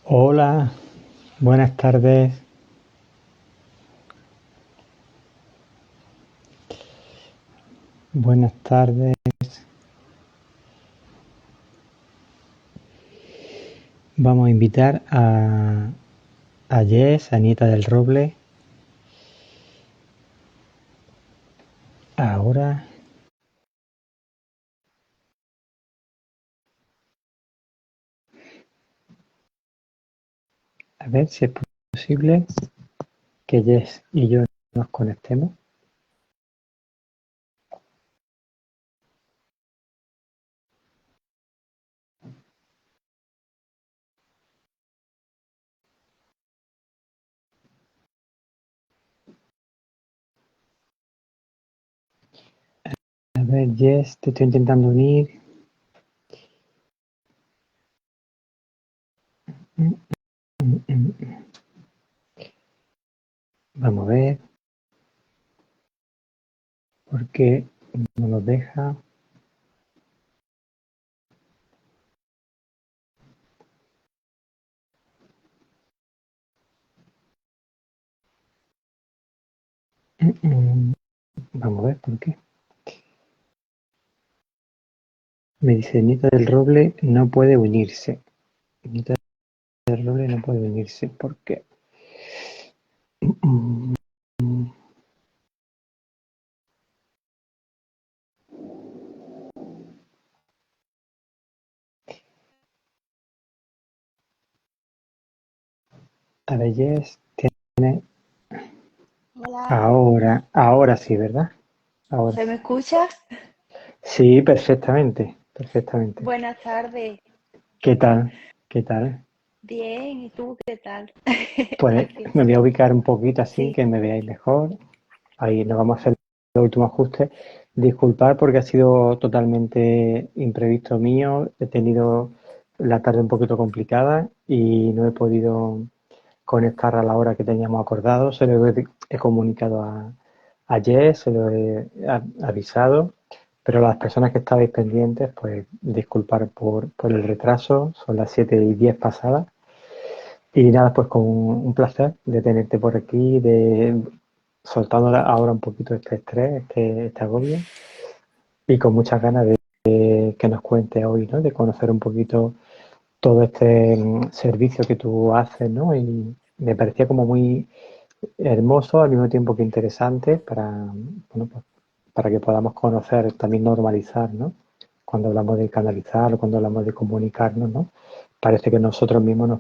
Hola, buenas tardes. Buenas tardes. Vamos a invitar a Jess, a Nieta del Roble. Ahora, a ver si es posible que Jess y yo nos conectemos. A ver, Jess, te estoy intentando unir. Vamos a ver por qué no nos deja. Vamos a ver por qué. Me dice Nieta del Roble no puede unirse. Nieta del Roble no puede unirse. ¿Por qué? A ver, Jess, tiene. Hola, Ahora sí, ¿verdad? Ahora ¿se me sí. escucha? Sí, perfectamente, perfectamente. Buenas tardes. ¿Qué tal? ¿Qué tal? Bien, ¿y tú qué tal? Pues Aquí me voy a estoy. ubicar un poquito así, Sí, que me veáis mejor. Ahí nos vamos a hacer los últimos ajustes. Disculpar porque ha sido totalmente imprevisto mío. He tenido la tarde un poquito complicada y no he podido conectar a la hora que teníamos acordado. He comunicado a Jess, se lo he avisado, pero las personas que estabais pendientes, pues disculpar por el retraso, son las 7:10 pasadas. Y nada, pues con un placer de tenerte por aquí, de soltando ahora un poquito este estrés, este agobio, y con muchas ganas de que nos cuentes hoy, ¿no? De conocer un poquito todo este servicio que tú haces, ¿no? Y me parecía como muy hermoso, al mismo tiempo que interesante, bueno, pues, para que podamos conocer, también normalizar, ¿no? Cuando hablamos de canalizar o cuando hablamos de comunicarnos, ¿no? Parece que nosotros mismos nos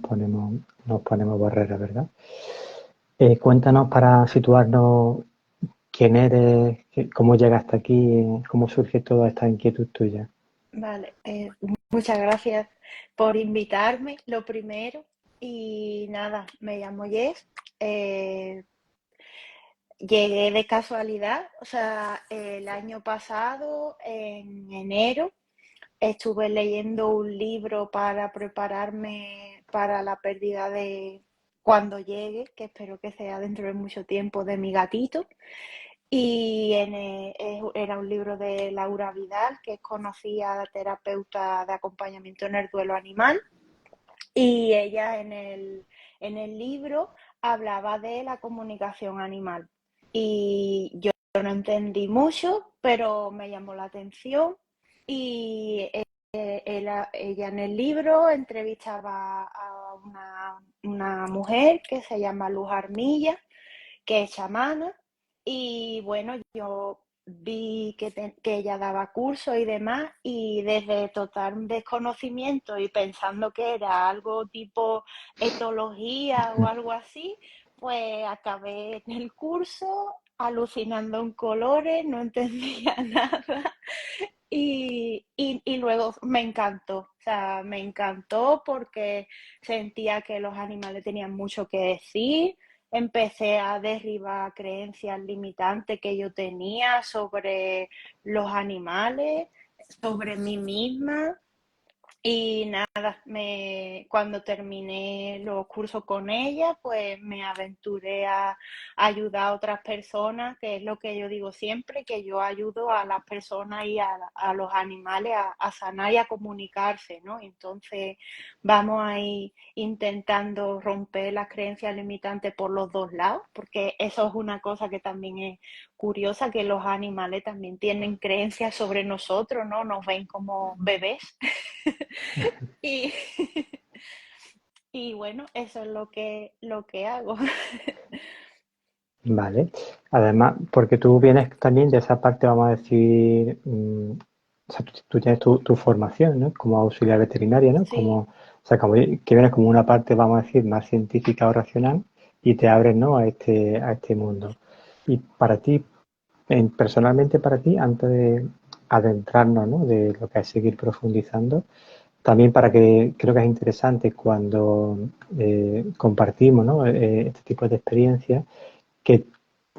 ponemos barreras, ¿verdad? Cuéntanos para situarnos quién eres, cómo llegaste aquí, cómo surge toda esta inquietud tuya. vale. Muchas gracias por invitarme, lo primero. Y nada, me llamo Jess. eh, Llegué de casualidad, o sea, el año pasado, en enero, estuve leyendo un libro para prepararme para la pérdida de cuando llegue, que espero que sea dentro de mucho tiempo, de mi gatito. Y era un libro de Laura Vidal, que es conocida terapeuta de acompañamiento en el duelo animal. Y ella en el libro hablaba de la comunicación animal. Y yo no entendí mucho, pero me llamó la atención. Y ella en el libro entrevistaba a una mujer que se llama Luz Armilla, que es chamana. Y bueno, yo vi que ella daba cursos y demás, y desde total desconocimiento y pensando que era algo tipo etología o algo así, pues acabé en el curso alucinando en colores, no entendía nada. Y luego me encantó, o sea, me encantó porque sentía que los animales tenían mucho que decir. Empecé a derribar creencias limitantes que yo tenía sobre los animales, sobre mí misma. Y nada, cuando terminé los cursos con ella, pues me aventuré a ayudar a otras personas, que es lo que yo digo siempre, que yo ayudo a las personas y a los animales a sanar y a comunicarse, ¿no? Entonces vamos ahí intentando romper las creencias limitantes por los dos lados, porque eso es una cosa que también es curiosa, que los animales también tienen creencias sobre nosotros, ¿no? Nos ven como bebés. Y, y bueno, eso es lo que hago. Vale. Además, porque tú vienes también de esa parte, vamos a decir, o sea, tú tienes tu formación, ¿no? Como auxiliar veterinaria, ¿no? Como, Sí, o sea, como que vienes como una parte, vamos a decir, más científica o racional y te abres, ¿no? A este mundo. Y para ti, personalmente para ti, antes de adentrarnos, ¿no? De lo que es seguir profundizando, también para que creo que es interesante cuando compartimos, ¿no? Este tipo de experiencias que,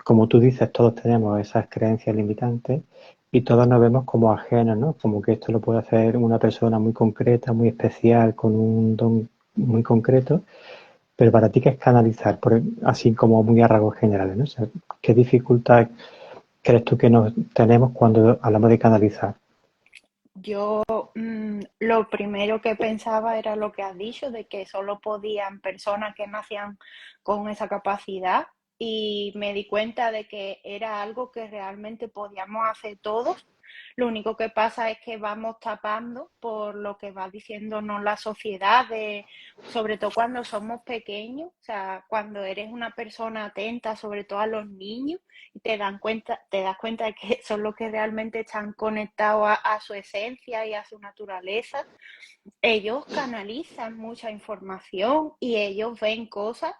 como tú dices, todos tenemos esas creencias limitantes y todos nos vemos como ajenos, ¿no? Como que esto lo puede hacer una persona muy concreta, muy especial, con un don muy concreto, pero para ti, ¿qué es canalizar? Así como muy a rasgos generales, ¿no? O sea, ¿qué dificultad crees tú que nos tenemos cuando hablamos de canalizar? yo lo primero que pensaba era lo que has dicho, de que solo podían personas que nacían con esa capacidad y me di cuenta de que era algo que realmente podíamos hacer todos. Lo único que pasa es que vamos tapando por lo que va diciéndonos la sociedad, sobre todo cuando somos pequeños, o sea, cuando eres una persona atenta, sobre todo a los niños, y te das cuenta de que son los que realmente están conectados a su esencia y a su naturaleza. Ellos canalizan mucha información y ellos ven cosas,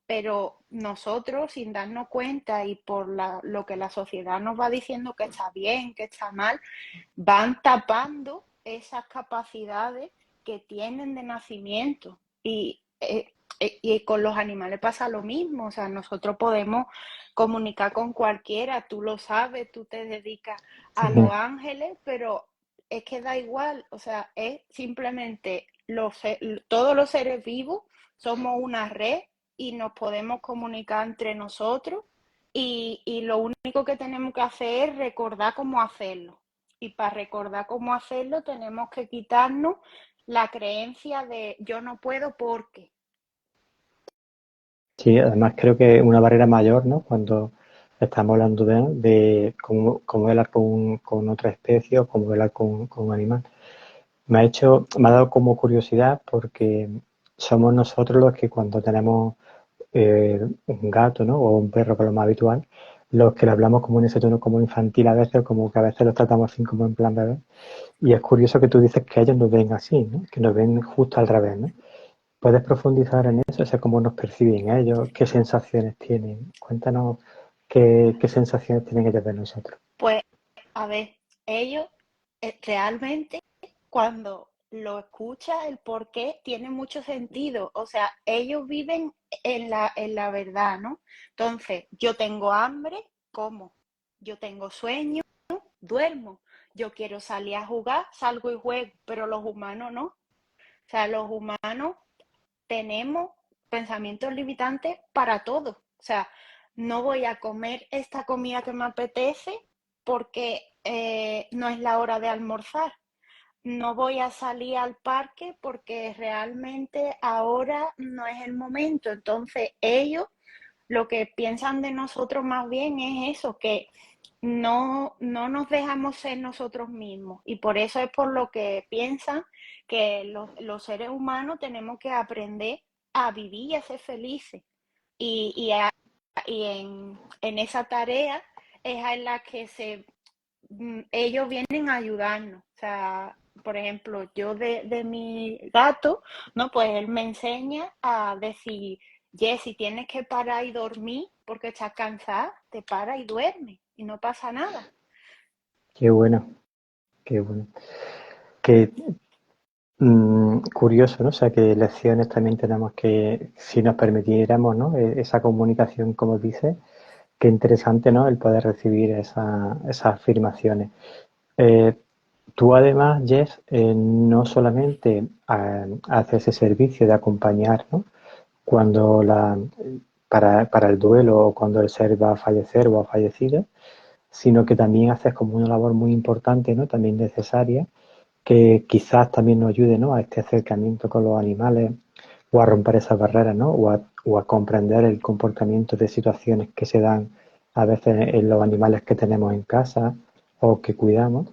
pero nosotros, sin darnos cuenta y por lo que la sociedad nos va diciendo que está bien, que está mal, van tapando esas capacidades que tienen de nacimiento. Y con los animales pasa lo mismo, o sea, nosotros podemos comunicar con cualquiera, tú lo sabes, tú te dedicas Sí, a los ángeles, pero es que da igual, o sea, es simplemente todos los seres vivos somos una red y nos podemos comunicar entre nosotros y lo único que tenemos que hacer es recordar cómo hacerlo. Y para recordar cómo hacerlo tenemos que quitarnos la creencia de yo no puedo porque. sí, además creo que una barrera mayor, ¿no? Cuando estamos hablando de cómo hablar con otra especie o cómo hablar con un animal. Me ha dado como curiosidad porque somos nosotros los que cuando tenemos un gato, ¿no? O un perro, que es lo más habitual, los que le hablamos como en ese tono como infantil a veces, como que a veces los tratamos así como en plan bebé. Y es curioso que tú dices que ellos nos ven así, ¿no? Que nos ven justo al revés, ¿no? ¿Puedes profundizar en eso? O sea, cómo nos perciben ellos, qué sensaciones tienen. Cuéntanos qué sensaciones tienen ellos de nosotros. Pues, a ver, ellos realmente cuando lo escuchas, el por qué tiene mucho sentido. O sea, ellos viven en la verdad, ¿no? Entonces, yo tengo hambre, como. Yo tengo sueño, duermo. Yo quiero salir a jugar, salgo y juego, pero los humanos no. O sea, los humanos tenemos pensamientos limitantes para todo. O sea, no voy a comer esta comida que me apetece porque no es la hora de almorzar. No voy a salir al parque porque realmente ahora no es el momento. Entonces, ellos lo que piensan de nosotros más bien es eso, que no nos dejamos ser nosotros mismos. Y por eso es por lo que piensan que los seres humanos tenemos que aprender a vivir y a ser felices. Y en esa tarea es en la que ellos vienen a ayudarnos. O sea, por ejemplo, yo de mi gato, ¿no? Pues él me enseña a decir, Jessy, tienes que parar y dormir porque estás cansada, te para y duerme y no pasa nada. Qué bueno, qué bueno. Qué curioso, ¿no? O sea, que lecciones también tenemos que, si nos permitiéramos, ¿no? Esa comunicación, como dices, qué interesante, ¿no? El poder recibir esas afirmaciones. Eh, Tú además, Jess, no solamente haces ese servicio de acompañar, ¿no? Cuando para el duelo o cuando el ser va a fallecer o ha fallecido, sino que también haces como una labor muy importante, ¿no? También necesaria, que quizás también nos ayude, ¿no? A este acercamiento con los animales o a romper esas barreras, ¿no? O a comprender el comportamiento de situaciones que se dan a veces en los animales que tenemos en casa o que cuidamos.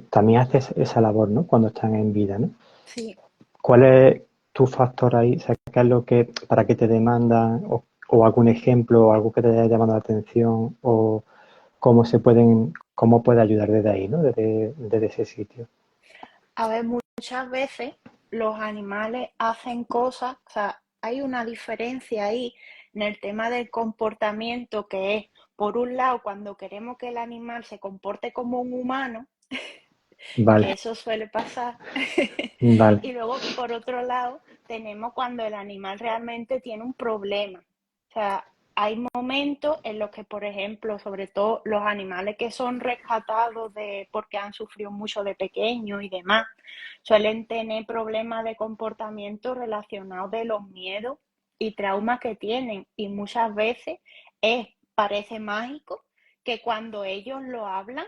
También haces esa labor, ¿no? Cuando están en vida, ¿no? Sí. ¿Cuál es tu factor ahí? O sea, ¿qué es lo que para que te demandan o algún ejemplo o algo que te haya llamado la atención o cómo puede ayudar desde ahí, ¿no? Desde ese sitio. A ver, muchas veces los animales hacen cosas, o sea, hay una diferencia ahí en el tema del comportamiento que es, por un lado, cuando queremos que el animal se comporte como un humano, que Vale, eso suele pasar, vale, y luego, por otro lado, tenemos cuando el animal realmente tiene un problema. O sea, hay momentos en los que, por ejemplo, sobre todo los animales que son rescatados porque han sufrido mucho de pequeño y demás, suelen tener problemas de comportamiento relacionados de los miedos y traumas que tienen. Y muchas veces parece mágico que cuando ellos lo hablan,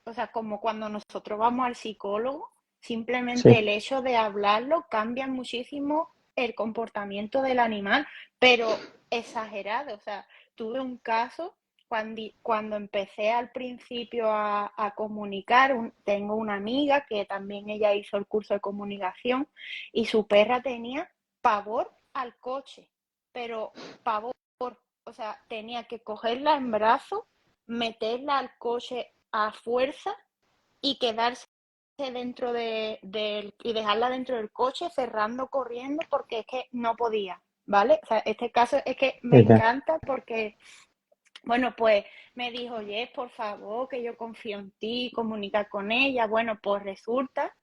o sea, como cuando nosotros vamos al psicólogo, simplemente sí, el hecho de hablarlo cambia muchísimo el comportamiento del animal, pero exagerado. O sea, tuve un caso cuando empecé al principio a comunicar, tengo una amiga que también ella hizo el curso de comunicación y su perra tenía pavor al coche, pero pavor, o sea, tenía que cogerla en brazos, meterla al coche a fuerza y quedarse y dejarla dentro del coche cerrando corriendo porque es que no podía, ¿vale? O sea, este caso es que me ella, encanta porque, bueno, pues me dijo, oye, por favor, que yo confío en ti, comunica con ella. Bueno, pues resulta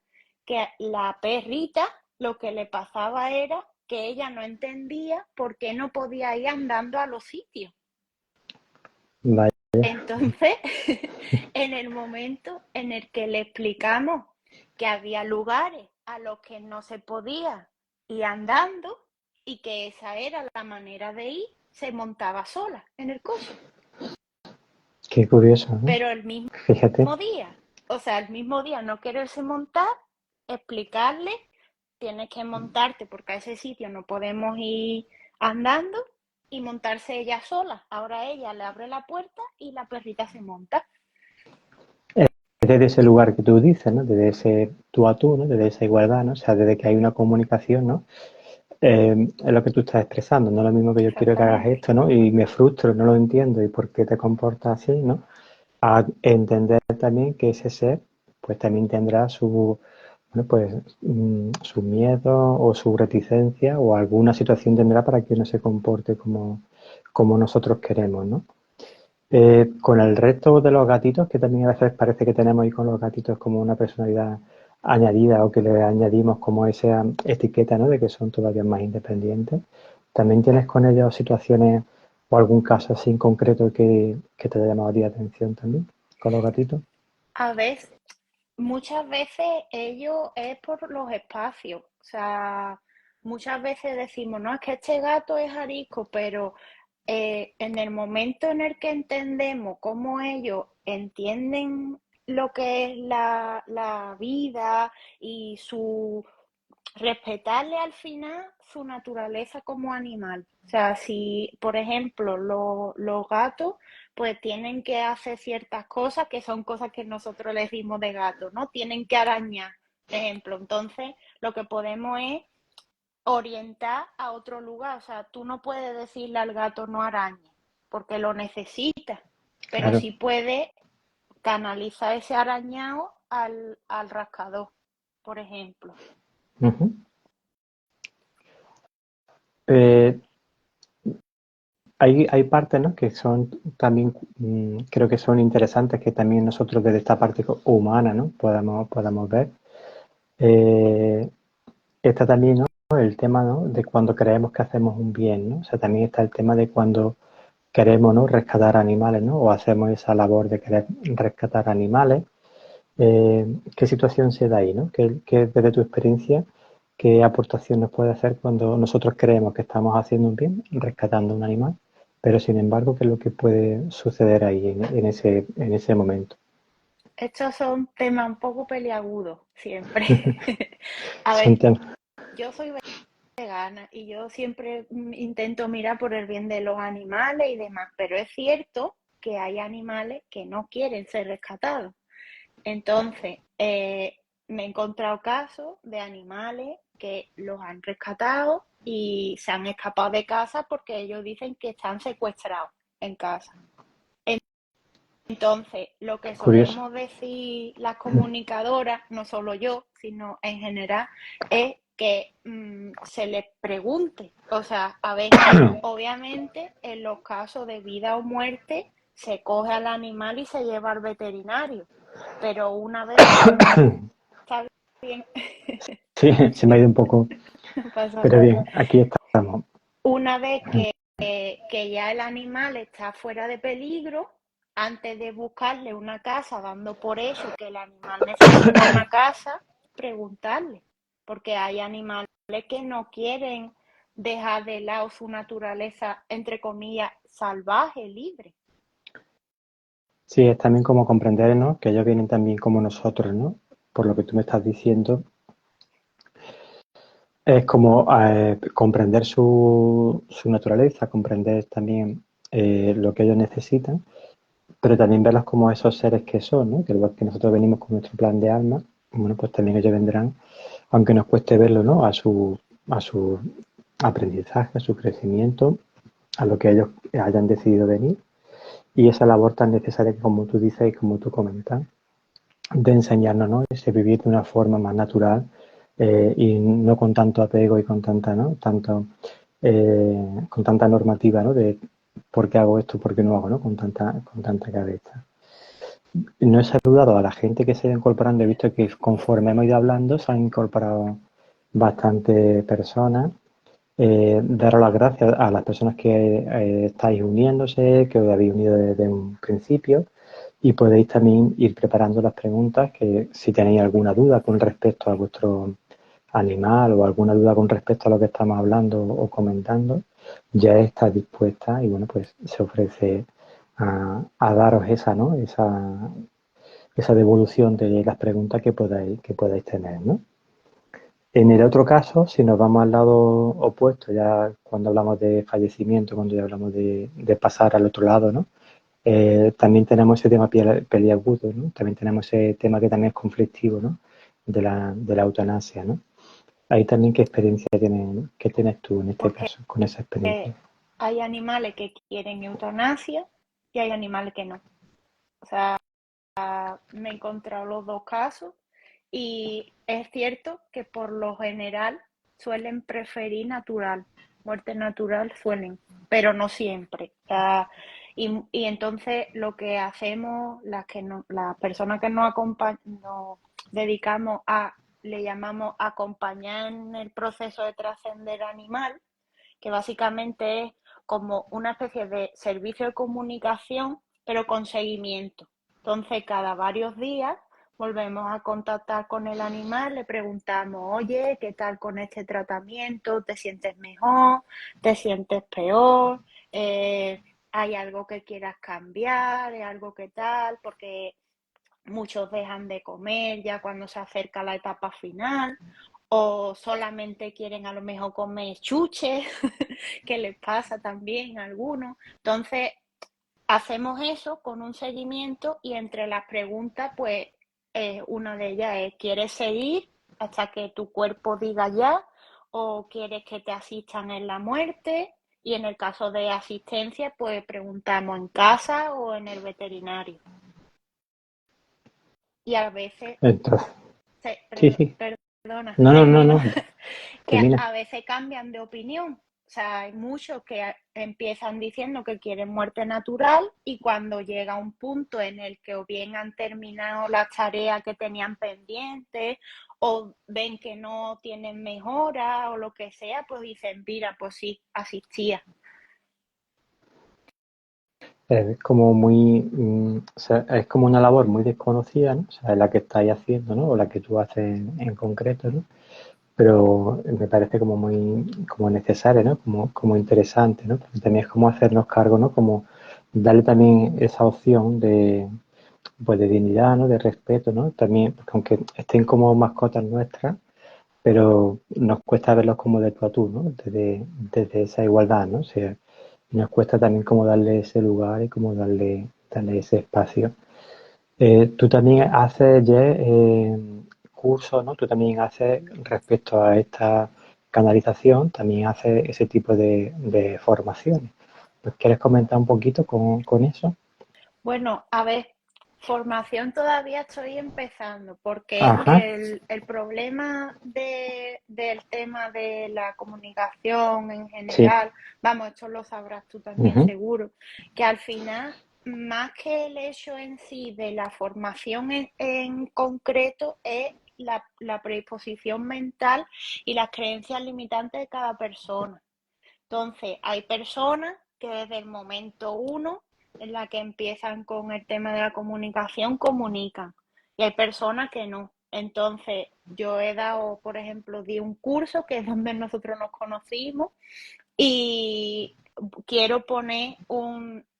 que la perrita lo que le pasaba era que ella no entendía por qué no podía ir andando a los sitios. vaya, Entonces, en el momento en el que le explicamos que había lugares a los que no se podía ir andando y que esa era la manera de ir, se montaba sola en el coche. qué curioso, ¿no? Pero el mismo Fíjate, día, o sea, el mismo día no quererse montar, explicarle, tienes que montarte porque a ese sitio no podemos ir andando y montarse ella sola. Ahora ella le abre la puerta y la perrita se monta. desde ese lugar que tú dices, ¿no? Desde ese tú a tú, ¿no? Desde esa igualdad, ¿no? O sea, desde que hay una comunicación, ¿no? Es lo que tú estás expresando, no es lo mismo que yo quiero que hagas Exactamente. esto, ¿no? Y me frustro, no lo entiendo y por qué te comportas así, ¿no? A entender también que ese ser, pues también tendrá bueno, pues su miedo o su reticencia o alguna situación tendrá para que no se comporte como nosotros queremos, ¿no? Con el resto de los gatitos, que también a veces parece que tenemos ahí con los gatitos como una personalidad añadida o que le añadimos como esa etiqueta, ¿no? De que son todavía más independientes. ¿También tienes con ellos situaciones o algún caso así en concreto que te haya llamado a ti la atención también con los gatitos? A veces, muchas veces ello es por los espacios. O sea, muchas veces decimos, no, es que este gato es arisco, pero en el momento en el que entendemos cómo ellos entienden lo que es la vida y respetarle al final su naturaleza como animal. O sea, si, por ejemplo, los gatos, pues tienen que hacer ciertas cosas que son cosas que nosotros les dimos de gato, ¿no? Tienen que arañar, por ejemplo. Entonces, lo que podemos es orientar a otro lugar. O sea, tú no puedes decirle al gato no arañe, porque lo necesita, pero Claro. sí puedes canalizar ese arañado al rascador, por ejemplo. Ujú. Eh, hay partes, ¿no? Que son también, creo que son interesantes que también nosotros desde esta parte humana, ¿no? Podamos ver. Eh, Está también, ¿no? El tema, ¿no? De cuando creemos que hacemos un bien, ¿no? O sea, también está el tema de cuando queremos, ¿no? Rescatar animales, ¿no? O hacemos esa labor de querer rescatar animales ¿Qué situación se da ahí, ¿no? ¿Qué desde tu experiencia, qué aportación nos puede hacer cuando nosotros creemos que estamos haciendo un bien, rescatando un animal, pero sin embargo, qué es lo que puede suceder ahí en ese momento? Estos son temas un poco peliagudos siempre. A Son ver, temas. yo soy vegana y yo siempre intento mirar por el bien de los animales y demás, pero es cierto que hay animales que no quieren ser rescatados. Entonces, me he encontrado casos de animales que los han rescatado y se han escapado de casa porque ellos dicen que están secuestrados en casa. Entonces, lo que Curioso. solemos decir las comunicadoras, no solo yo, sino en general, es que se les pregunte. O sea, a ver, obviamente en los casos de vida o muerte se coge al animal y se lleva al veterinario, pero una vez que está bien, Sí, se me ha ido un poco, no pasa pero nada. bien, aquí estamos. Una vez que ya el animal está fuera de peligro, antes de buscarle una casa, dando por hecho que el animal necesita una casa, preguntarle, porque hay animales que no quieren dejar de lado su naturaleza, entre comillas, salvaje, libre. Sí, es también como comprender, ¿no? Que ellos vienen también como nosotros, ¿no? Por lo que tú me estás diciendo, es como comprender su naturaleza, comprender también lo que ellos necesitan, pero también verlos como esos seres que son, ¿no? Que igual que nosotros venimos con nuestro plan de alma, bueno, pues también ellos vendrán, aunque nos cueste verlo, ¿no? A su aprendizaje, a su crecimiento, a lo que ellos hayan decidido venir. Y esa labor tan necesaria que, como tú dices y como tú comentas, de enseñarnos, ¿no? Ese vivir de una forma más natural y no con tanto apego y con tanta, ¿no? Con tanta normativa, ¿no? De por qué hago esto, por qué no hago, ¿no? Con tanta cabeza. No he saludado a la gente que se ha ido incorporando. He visto que conforme hemos ido hablando se han incorporado bastante personas. Daros las gracias a las personas que estáis uniéndose, que os habéis unido desde un principio y podéis también ir preparando las preguntas que si tenéis alguna duda con respecto a vuestro animal o alguna duda con respecto a lo que estamos hablando o comentando, ya está dispuesta y bueno, pues se ofrece a daros esa, ¿no? Esa devolución de las preguntas que podáis tener, ¿no? En el otro caso, si nos vamos al lado opuesto, ya cuando hablamos de fallecimiento, cuando ya hablamos de pasar al otro lado, ¿no? También tenemos ese tema peliagudo, ¿no? También tenemos ese tema que también es conflictivo, ¿no? De la eutanasia, ¿no? Ahí también qué experiencia qué tienes tú en este Porque caso, con esa experiencia. hay animales que quieren eutanasia y hay animales que no. O sea, me he encontrado los dos casos y es cierto que por lo general suelen preferir natural, muerte natural suelen, pero no siempre. O sea, y entonces lo que hacemos, las personas que nos dedicamos le llamamos acompañar en el proceso de trascender animal, que básicamente es como una especie de servicio de comunicación, pero con seguimiento. Entonces, cada varios días volvemos a contactar con el animal, le preguntamos, oye, ¿qué tal con este tratamiento? ¿Te sientes mejor? ¿Te sientes peor? ¿Hay algo que quieras cambiar? ¿Hay algo que tal? Porque muchos dejan de comer ya cuando se acerca la etapa final o solamente quieren a lo mejor comer chuches, que les pasa también a algunos. Entonces, hacemos eso con un seguimiento y entre las preguntas, pues una de ellas es, ¿quieres seguir hasta que tu cuerpo diga ya? ¿O quieres que te asistan en la muerte? Y en el caso de asistencia, pues preguntamos en casa o en el veterinario. Y a veces Entonces, se, sí, sí. perdona, No, no, no, termino, no. que Termina. a veces cambian de opinión. O sea, hay muchos que empiezan diciendo que quieren muerte natural y cuando llega un punto en el que o bien han terminado las tareas que tenían pendientes o ven que no tienen mejora o lo que sea, pues dicen, mira, pues sí, asistía. es como muy, o sea, es como una labor muy desconocida, ¿no? O sea, la que estáis haciendo, ¿no? O la que tú haces en concreto, ¿no? Pero me parece como muy como necesaria, ¿no? Como interesante, ¿no? Porque también es como hacernos cargo, ¿no? Como darle también esa opción de, pues de dignidad, ¿no? De respeto, ¿no? También, porque aunque estén como mascotas nuestras, pero nos cuesta verlos como de tú a tú, ¿no? Desde esa igualdad, ¿no? O sea, nos cuesta también como darle ese lugar y como darle ese espacio. Tú también haces, Jess, cursos, ¿no? Tú también haces respecto a esta canalización, también haces ese tipo de formaciones. Pues, ¿quieres comentar un poquito con eso? Bueno, a ver, formación todavía estoy empezando, porque Ajá. el problema del tema de la comunicación en Sí. general, vamos, esto lo sabrás tú también Ujú. seguro, que al final, más que el hecho en sí de la formación en concreto, es la predisposición mental y las creencias limitantes de cada persona. Entonces, hay personas que desde el momento uno en la que empiezan con el tema de la comunicación, comunican. Y hay personas que no. Entonces, yo he dado, por ejemplo, di un curso que es donde nosotros nos conocimos y quiero poner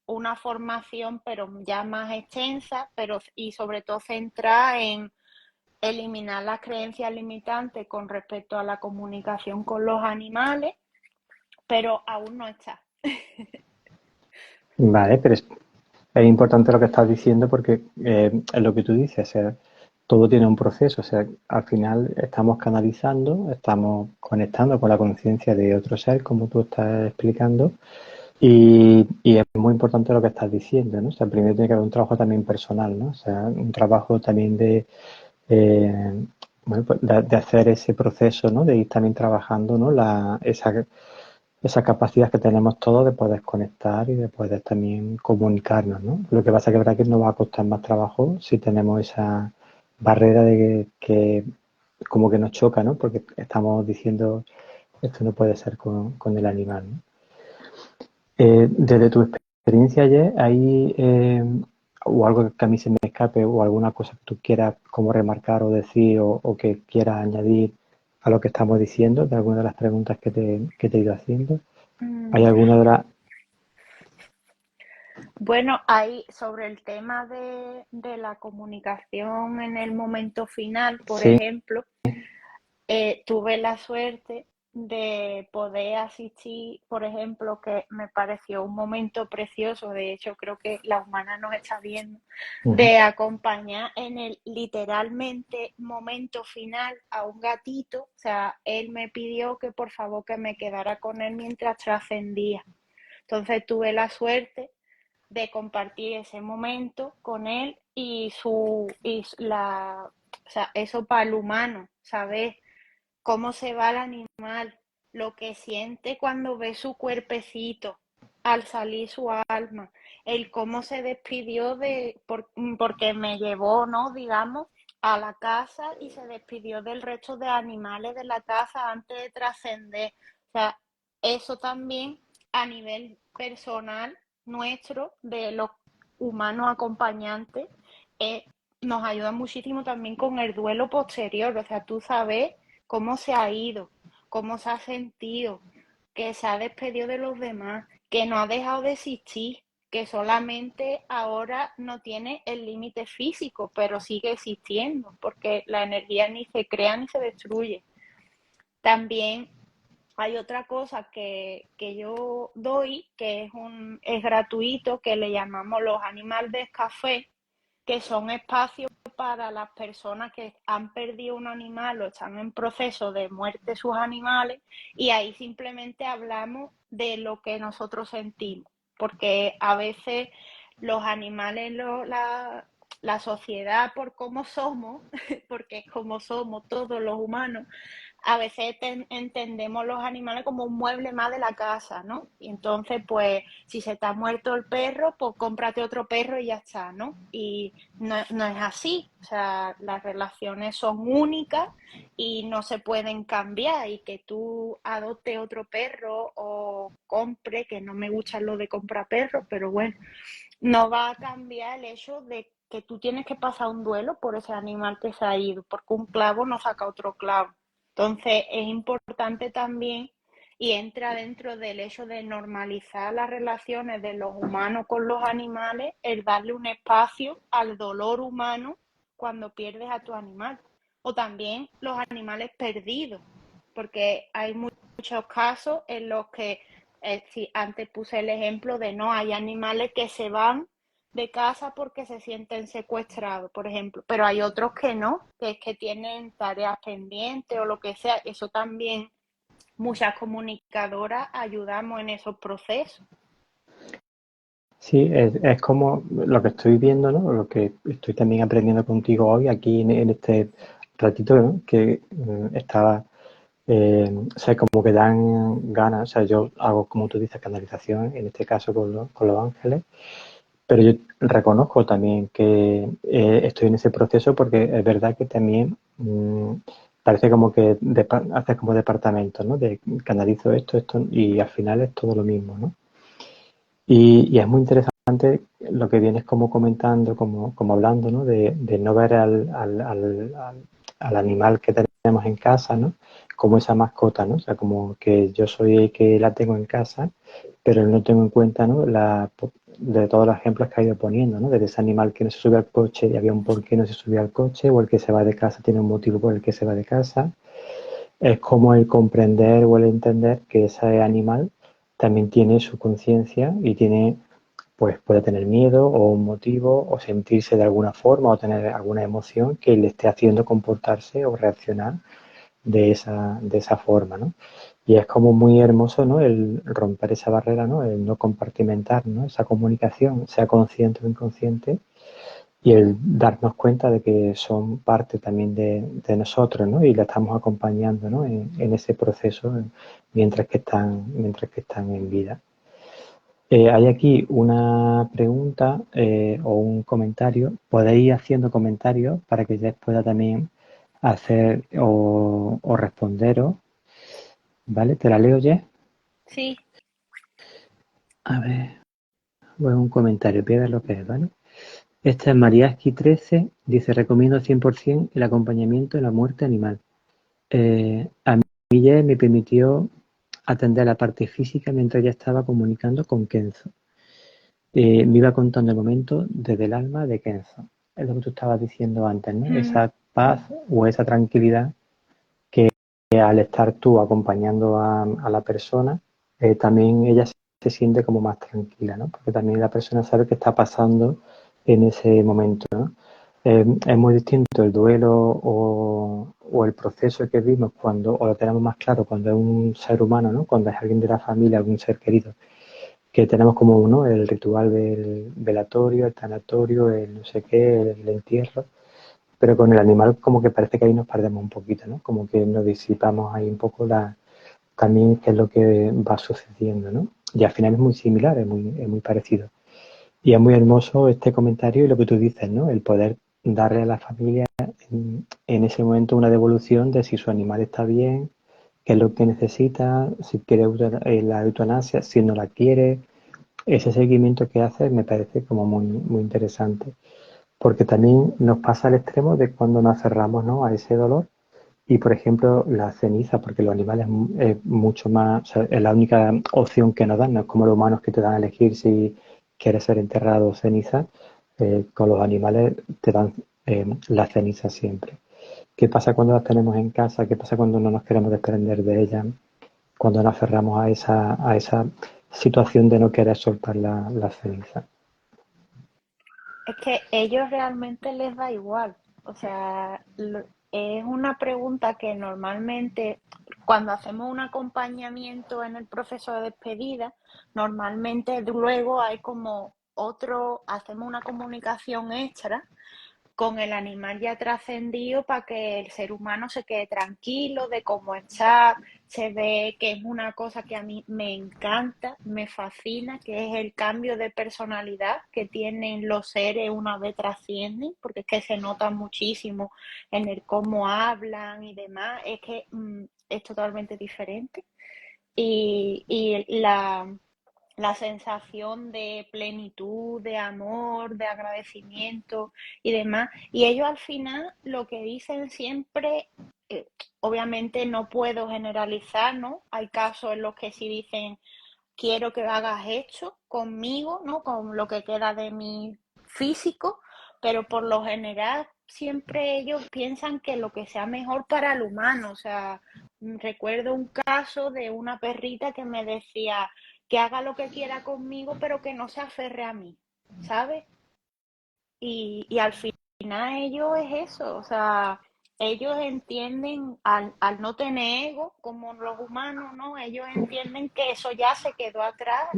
una formación, pero ya más extensa, pero y sobre todo centrada en eliminar las creencias limitantes con respecto a la comunicación con los animales, pero aún no está. Vale, pero es importante lo que estás diciendo porque es lo que tú dices, o sea, todo tiene un proceso, o sea, al final estamos canalizando, estamos conectando con la conciencia de otro ser, como tú estás explicando, y es muy importante lo que estás diciendo, ¿no? O sea, primero tiene que haber un trabajo también personal, ¿no? O sea, un trabajo también eh, bueno, pues de hacer ese proceso, ¿no? De ir también trabajando, ¿no? Esa capacidad que tenemos todos de poder conectar y de poder también comunicarnos, ¿no? Lo que pasa es que es verdad que nos va a costar más trabajo si tenemos esa barrera de que como que nos choca, ¿no? Porque estamos diciendo esto no puede ser con el animal, ¿no? Desde tu experiencia ayer, ¿hay o algo que a mí se me escape o alguna cosa que tú quieras como remarcar o decir o que quieras añadir a lo que estamos diciendo, de alguna de las preguntas que te he ido haciendo? ¿Hay Mm, alguna de las... Bueno, ahí sobre el tema de la comunicación en el momento final, por Sí. ejemplo, tuve la suerte de poder asistir, por ejemplo, que me pareció un momento precioso, de hecho creo que la humana nos está viendo, Ujú. de acompañar en el literalmente momento final a un gatito, o sea, él me pidió que por favor que me quedara con él mientras trascendía. Entonces tuve la suerte de compartir ese momento con él o sea, eso para el humano, saber cómo se va el animal, lo que siente cuando ve su cuerpecito al salir su alma, el cómo se despidió porque me llevó, ¿no? Digamos, a la casa y se despidió del resto de animales de la casa antes de trascender. O sea, eso también a nivel personal nuestro, de los humanos acompañantes, eh, nos ayuda muchísimo también con el duelo posterior. O sea, tú sabes cómo se ha ido, cómo se ha sentido, que se ha despedido de los demás, que no ha dejado de existir, que solamente ahora no tiene el límite físico, pero sigue existiendo, porque la energía ni se crea ni se destruye. También hay otra cosa que yo doy, que es gratuito, que le llamamos los animales de café, que son espacios para las personas que han perdido un animal o están en proceso de muerte de sus animales, y ahí simplemente hablamos de lo que nosotros sentimos, porque a veces los animales la sociedad por cómo somos, porque es como somos todos los humanos, a veces entendemos los animales como un mueble más de la casa, ¿no? Y entonces, pues, si se te ha muerto el perro, pues cómprate otro perro y ya está, ¿no? Y no es así, o sea, las relaciones son únicas y no se pueden cambiar, y que tú adoptes otro perro o compre, que no me gusta lo de comprar perros, pero bueno, no va a cambiar el hecho de que tú tienes que pasar un duelo por ese animal que se ha ido, porque un clavo no saca otro clavo. Entonces es importante también, y entra dentro del hecho de normalizar las relaciones de los humanos con los animales, el darle un espacio al dolor humano cuando pierdes a tu animal. O también los animales perdidos, porque hay muchos casos en los que, si antes puse el ejemplo de no, hay animales que se van de casa porque se sienten secuestrados, por ejemplo, pero hay otros que no, que es que tienen tareas pendientes o lo que sea. Eso también, muchas comunicadoras ayudamos en esos procesos. Sí, es como lo que estoy viendo, ¿no? Lo que estoy también aprendiendo contigo hoy aquí en este ratito, ¿no? Que estaba, o sea, como que dan ganas, o sea, yo hago, como tú dices, canalización, en este caso con los ángeles, pero yo reconozco también que estoy en ese proceso porque es verdad que también parece como que haces como departamento, ¿no? De canalizo esto, y al final es todo lo mismo, ¿no? Y es muy interesante lo que vienes como comentando, como hablando, ¿no? De no ver al animal que tenemos en casa, ¿no? Como esa mascota, ¿no? O sea, como que yo soy el que la tengo en casa, pero no tengo en cuenta, ¿no? De todos los ejemplos que ha ido poniendo, ¿no? De ese animal que no se sube al coche y había un por qué no se subía al coche, o el que se va de casa tiene un motivo por el que se va de casa. Es como el comprender o el entender que ese animal también tiene su conciencia y tiene, pues puede tener miedo o un motivo o sentirse de alguna forma o tener alguna emoción que le esté haciendo comportarse o reaccionar de esa forma, ¿no? Y es como muy hermoso, ¿no? El romper esa barrera, ¿no? El no compartimentar, ¿no? Esa comunicación, sea consciente o inconsciente, y el darnos cuenta de que son parte también de nosotros, ¿no? Y la estamos acompañando, ¿no? En ese proceso mientras que están en vida. Hay aquí una pregunta o un comentario. Podéis ir haciendo comentarios para que yo pueda también hacer o responderos, ¿vale? ¿Te la leo, Jess? Sí, A ver, bueno, un comentario, voy a ver lo que es, ¿vale? Esta es Mariaski 13, dice, recomiendo 100% el acompañamiento en la muerte animal. A mí ella me permitió atender la parte física mientras ella estaba comunicando con Kenzo. Me iba contando el momento desde el alma de Kenzo. Es lo que tú estabas diciendo antes, ¿no? mm, Esa paz o esa tranquilidad que al estar tú acompañando a la persona, también ella se siente como más tranquila, ¿no? Porque también la persona sabe qué está pasando en ese momento, ¿no? Es muy distinto el duelo o el proceso que vimos cuando, o lo tenemos más claro cuando es un ser humano, ¿no? Cuando es alguien de la familia, algún ser querido, que tenemos como uno el ritual del velatorio, el tanatorio, el no sé qué, el entierro, pero con el animal como que parece que ahí nos perdemos un poquito, ¿no? Como que nos disipamos ahí un poco también qué es lo que va sucediendo, ¿no? Y al final es muy similar, es muy parecido. Y es muy hermoso este comentario y lo que tú dices, ¿no? El poder darle a la familia en ese momento una devolución de si su animal está bien, qué es lo que necesita, si quiere la eutanasia, si no la quiere. Ese seguimiento que hace me parece como muy interesante. Porque también nos pasa al extremo de cuando nos aferramos, ¿no? A ese dolor y, por ejemplo, la ceniza, porque los animales es mucho más, o sea, es la única opción que nos dan, no es como los humanos que te dan a elegir si quieres ser enterrado o ceniza, con los animales te dan la ceniza siempre. ¿Qué pasa cuando las tenemos en casa? ¿Qué pasa cuando no nos queremos desprender de ellas? Cuando nos aferramos a esa situación de no querer soltar la ceniza. es que ellos realmente les da igual. O sea, es una pregunta que normalmente, cuando hacemos un acompañamiento en el proceso de despedida, normalmente luego hay como otro, hacemos una comunicación extra con el animal ya trascendido para que el ser humano se quede tranquilo de cómo está. Se ve que es una cosa que a mí me encanta, me fascina, que es el cambio de personalidad que tienen los seres una vez trascienden, porque es que se nota muchísimo en el cómo hablan y demás, es que es totalmente diferente. Y la sensación de plenitud, de amor, de agradecimiento y demás. Y ellos al final lo que dicen siempre, obviamente no puedo generalizar, ¿no? Hay casos en los que sí dicen, quiero que hagas esto conmigo, ¿no? Con lo que queda de mi físico, pero por lo general siempre ellos piensan que lo que sea mejor para el humano. O sea, recuerdo un caso de una perrita que me decía que haga lo que quiera conmigo, pero que no se aferre a mí, ¿sabes? Y al final ellos es eso, o sea, ellos entienden, al no tener ego, como los humanos, ¿no? Ellos entienden que eso ya se quedó atrás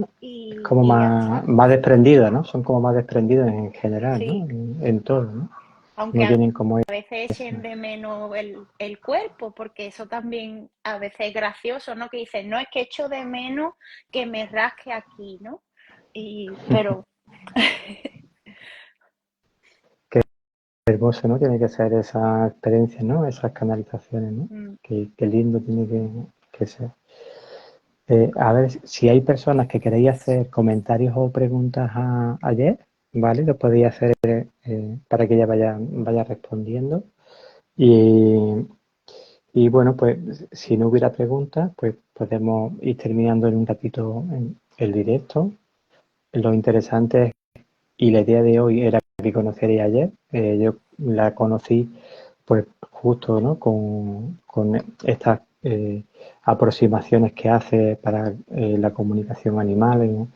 Como y ya más, está. más desprendidos, ¿no? Son como más desprendidos en general, ¿no? Sí, En todo, ¿no? aunque No a tienen como veces echen de menos el cuerpo, porque eso también a veces es gracioso, ¿no? Que dicen, no, es que echo de menos que me rasque aquí, ¿no? Pero hermoso, ¿no? Tiene que ser esa experiencia, ¿no? Esas canalizaciones, ¿no? mm, Qué lindo tiene que ser. A ver, si hay personas que queréis hacer comentarios o preguntas a Jess, ¿vale? Lo podéis hacer para que ella vaya respondiendo. Y, y bueno, pues si no hubiera preguntas, pues podemos ir terminando en un ratito el directo. Lo interesante es, y la idea de hoy era que conocería ayer. Yo la conocí pues justo, ¿no? Con estas aproximaciones que hace para la comunicación animal, en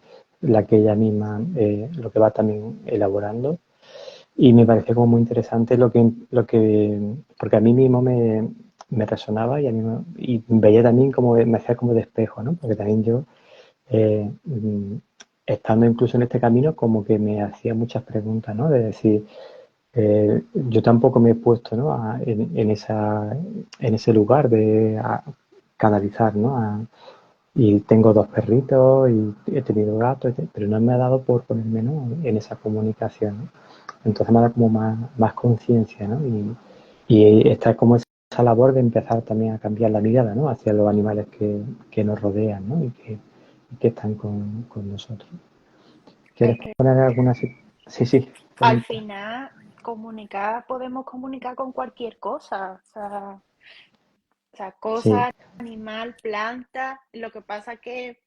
la que ella misma lo que va también elaborando. Y me pareció como muy interesante porque a mí mismo me resonaba y, y veía también como, me hacía como de espejo, ¿no? Porque también yo, eh, mm, estando incluso en este camino, como que me hacía muchas preguntas, ¿no? De decir, yo tampoco me he puesto, ¿no? En ese lugar de canalizar, ¿no? Y tengo dos perritos y he tenido gatos, pero no me ha dado por ponerme, ¿no? En esa comunicación, ¿no? Entonces me da como más conciencia, ¿no? Y está como esa labor de empezar también a cambiar la mirada, ¿no? Hacia los animales que nos rodean, ¿no? Y que están con nosotros. ¿Quieres es que poner alguna? Sí, sí, al comenta. final comunicar, podemos comunicar con cualquier cosa, o sea, Sí, cosa, animal, planta. Lo que pasa que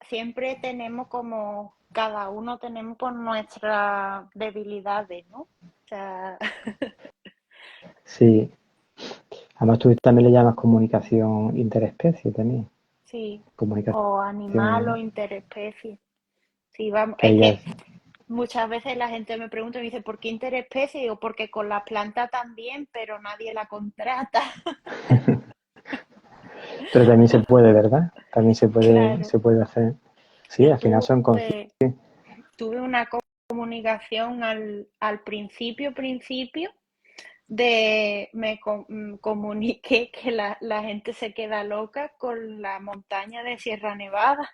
siempre tenemos como, cada uno tenemos por nuestras debilidades, ¿no? O sea, sí. Además tú también le llamas comunicación interespecie también. sí, o animal o Comunicación interespecie. Sí, vamos, que es hay que muchas veces la gente me pregunta y me dice, ¿por qué interespecie? Digo, porque con la planta también, pero nadie la contrata. Pero también se puede, ¿verdad? También Claro, se puede hacer. Sí, yo al final son tuve una comunicación al principio, comuniqué que la gente se queda loca con la montaña de Sierra Nevada.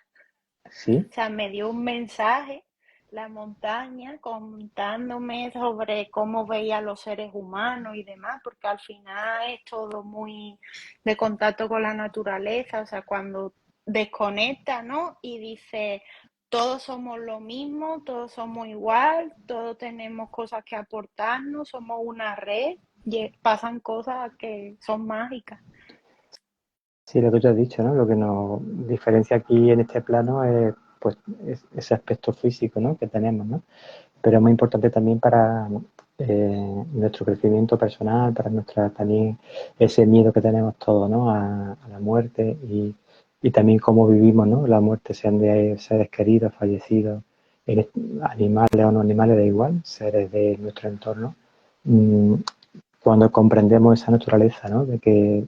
sí, O sea, me dio un mensaje la montaña contándome sobre cómo veía a los seres humanos y demás, porque al final es todo muy de contacto con la naturaleza, o sea, cuando desconecta, ¿no? Y dice, todos somos lo mismo, todos somos igual, todos tenemos cosas que aportarnos, somos una red, y pasan cosas que son mágicas. sí, lo que tú has dicho, ¿no? Lo que nos diferencia aquí en este plano es pues ese aspecto físico, ¿no? Que tenemos, ¿no? Pero es muy importante también para nuestro crecimiento personal, para nuestra también ese miedo que tenemos todos, ¿no? A la muerte y también cómo vivimos, ¿no? La muerte, sean de seres queridos, fallecidos, animales o no animales, da igual, seres de nuestro entorno. Mm, Cuando comprendemos esa naturaleza, ¿no? De que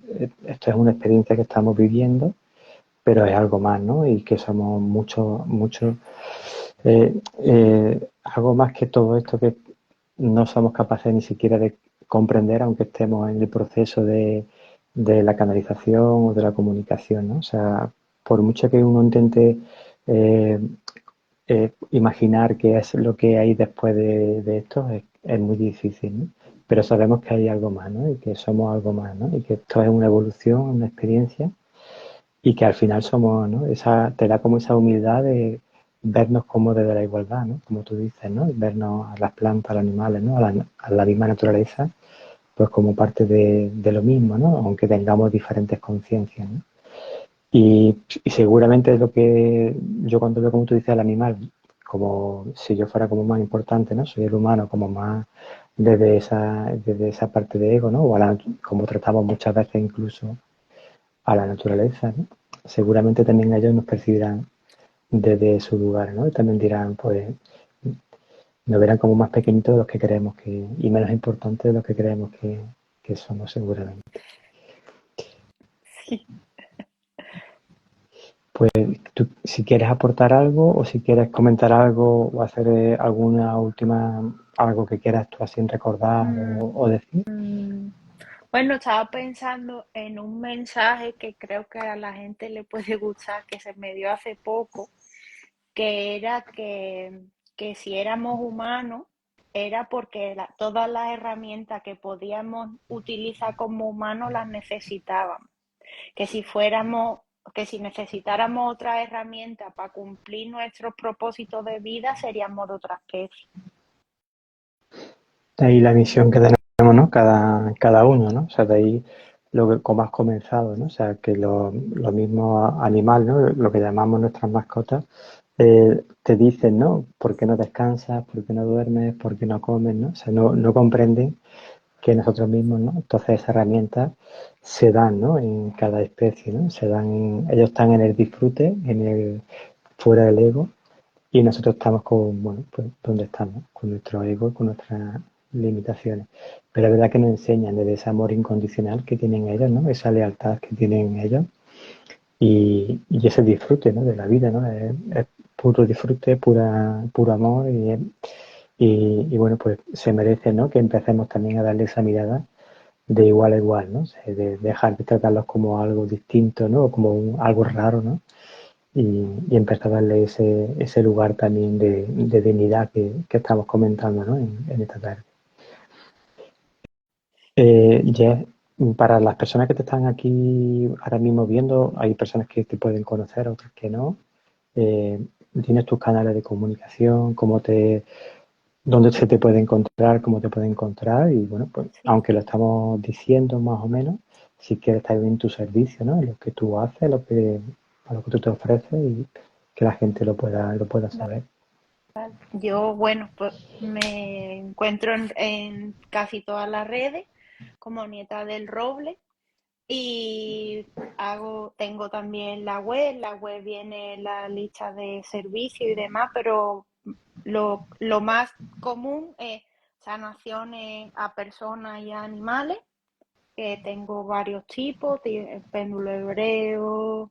esto es una experiencia que estamos viviendo, pero es algo más, ¿no? Y que somos mucho, mucho, algo más que todo esto no somos capaces ni siquiera de comprender, aunque estemos en el proceso de la canalización o de la comunicación, ¿no? O sea, por mucho que uno intente eh, imaginar qué es lo que hay después de esto, es muy difícil, ¿no? Pero sabemos que hay algo más, ¿no? Y que somos algo más, ¿no? Y que esto es una evolución, una experiencia y que al final somos, ¿no? Esa, te da como esa humildad de vernos como desde la igualdad, ¿no? Como tú dices, ¿no? Vernos a las plantas, a los animales, ¿no? A la misma naturaleza, pues como parte de lo mismo, ¿no? Aunque tengamos diferentes conciencias, ¿no? Y seguramente es lo que yo cuando veo, como tú dices, al animal, como si yo fuera como más importante, ¿no? Soy el humano como más desde esa parte de ego, ¿no? O como tratamos muchas veces incluso a la naturaleza, ¿no? Seguramente también ellos nos percibirán desde su lugar, ¿no? Y también dirán, pues, nos verán como más pequeñitos de los que creemos que, y menos importantes de los que creemos que somos seguramente. Sí. Pues tú, si quieres aportar algo o si quieres comentar algo o hacer alguna última, algo que quieras tú así recordar Mm, o decir. mm. Bueno, estaba pensando en un mensaje que creo que a la gente le puede gustar, que se me dio hace poco, que era que si éramos humanos era porque todas las herramientas que podíamos utilizar como humanos las necesitábamos. Que si fuéramos, que si necesitáramos otra herramienta para cumplir nuestros propósitos de vida, seríamos de otra especie. De ahí la misión que tenemos, ¿no? Cada uno, ¿no? O sea, de ahí lo que, como has comenzado, ¿no? O sea, que lo mismo animal, ¿no? Lo que llamamos nuestras mascotas, te dicen, ¿no? ¿Por qué no descansas? ¿Por qué no duermes? ¿Por qué no comes? ¿No? O sea, no comprenden que nosotros mismos, ¿no? Entonces esas herramientas se dan, ¿no? En cada especie, ¿no? Ellos están en el disfrute, fuera del ego, y nosotros estamos con, bueno, pues donde estamos, con nuestro ego, con nuestras limitaciones. Pero es verdad que nos enseñan desde ese amor incondicional que tienen ellos, ¿no? Esa lealtad que tienen ellos y ese disfrute, ¿no? De la vida, ¿no? Es puro disfrute, puro amor y bueno, pues se merece, ¿no? Que empecemos también a darle esa mirada de igual a igual, ¿no? O sea, de dejar de tratarlos como algo distinto, ¿no? O como algo raro, ¿no? Y empezar a darle ese lugar también de dignidad que estamos comentando, ¿no? En esta tarde. Jess, para las personas que te están aquí ahora mismo viendo, hay personas que te pueden conocer, otras que no. Eh, ¿Tienes tus canales de comunicación? ¿Dónde se te puede encontrar? ¿Cómo te puede encontrar? Y bueno, pues Sí. aunque lo estamos diciendo más o menos, si quieres también tu servicio, ¿no? Lo que tú haces, a lo que tú te ofreces y que la gente lo pueda saber. Yo, bueno, pues me encuentro en casi todas las redes como Nieta del Roble y tengo también la web viene la lista de servicios y demás, pero lo más común es sanaciones a personas y a animales, que tengo varios tipos, péndulo hebreo,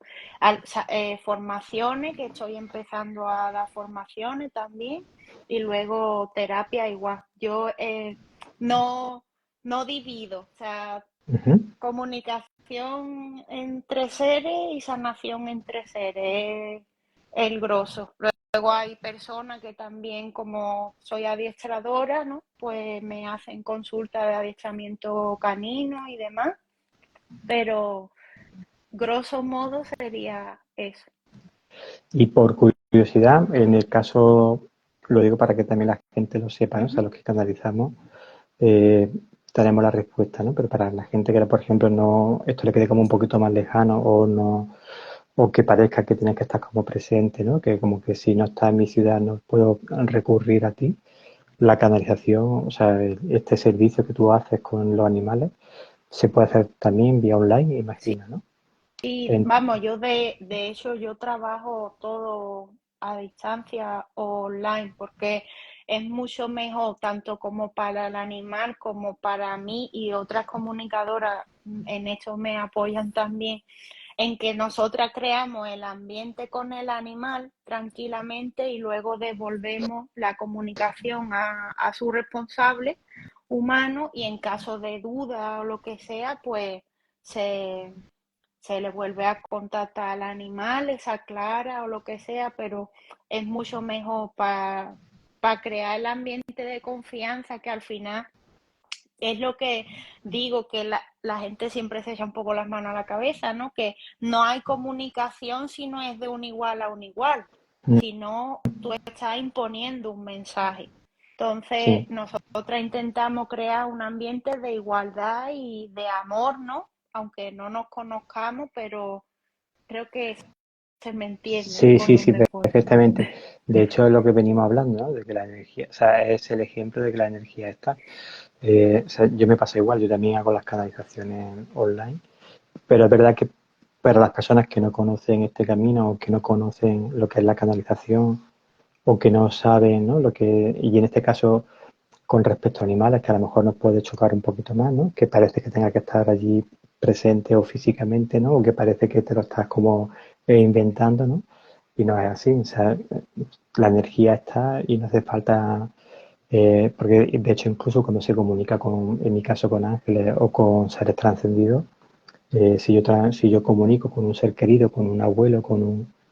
formaciones, que estoy empezando a dar formaciones también, y luego terapia igual. Yo no, no divido, o sea, Ujú. comunicación entre seres y sanación entre seres es el grosso. Luego hay personas que también, como soy adiestradora, ¿no? Pues me hacen consulta de adiestramiento canino y demás, pero grosso modo sería eso. Y por curiosidad, en el caso, lo digo para que también la gente lo sepa, ¿no? O sea, Ujú. los que canalizamos, eh, tenemos la respuesta, ¿no? Pero para la gente que, por ejemplo, no, esto le quede como un poquito más lejano o no, o que parezca que tienes que estar como presente, ¿no? Que como que si no está en mi ciudad no puedo recurrir a ti. La canalización, o sea, este servicio que tú haces con los animales, se puede hacer también vía online, Sí, imagino, ¿no? y En- vamos, yo de hecho yo trabajo todo a distancia online porque es mucho mejor tanto como para el animal como para mí y otras comunicadoras en esto me apoyan también. en que nosotras creamos el ambiente con el animal tranquilamente y luego devolvemos la comunicación a su responsable humano y en caso de duda o lo que sea, pues se, se le vuelve a contactar al animal, se aclara o lo que sea, pero es mucho mejor para crear el ambiente de confianza que al final es lo que digo, que la gente siempre se echa un poco las manos a la cabeza, ¿no? Que no hay comunicación si no es de un igual a un igual, Mm, si no tú estás imponiendo un mensaje. Entonces, sí, nosotras intentamos crear un ambiente de igualdad y de amor, ¿no? Aunque no nos conozcamos, pero creo que se me entiende sí, por sí, sí, donde voy. perfectamente. De hecho, es lo que venimos hablando, ¿no? De que la energía, o sea, es el ejemplo de que la energía está. O sea, yo me pasa igual, yo también hago las canalizaciones online, pero es verdad que para las personas que no conocen este camino o que no conocen lo que es la canalización o que no saben, ¿no? Lo que, y en este caso con respecto a animales, que a lo mejor nos puede chocar un poquito más, ¿no? Que parece que tenga que estar allí presente o físicamente, ¿no? O que parece que te lo estás como inventando, ¿no? Y no es así, o sea, la energía está y no hace falta, porque de hecho incluso cuando se comunica con, en mi caso con ángeles o con seres trascendidos, si yo comunico con un ser querido, con un abuelo,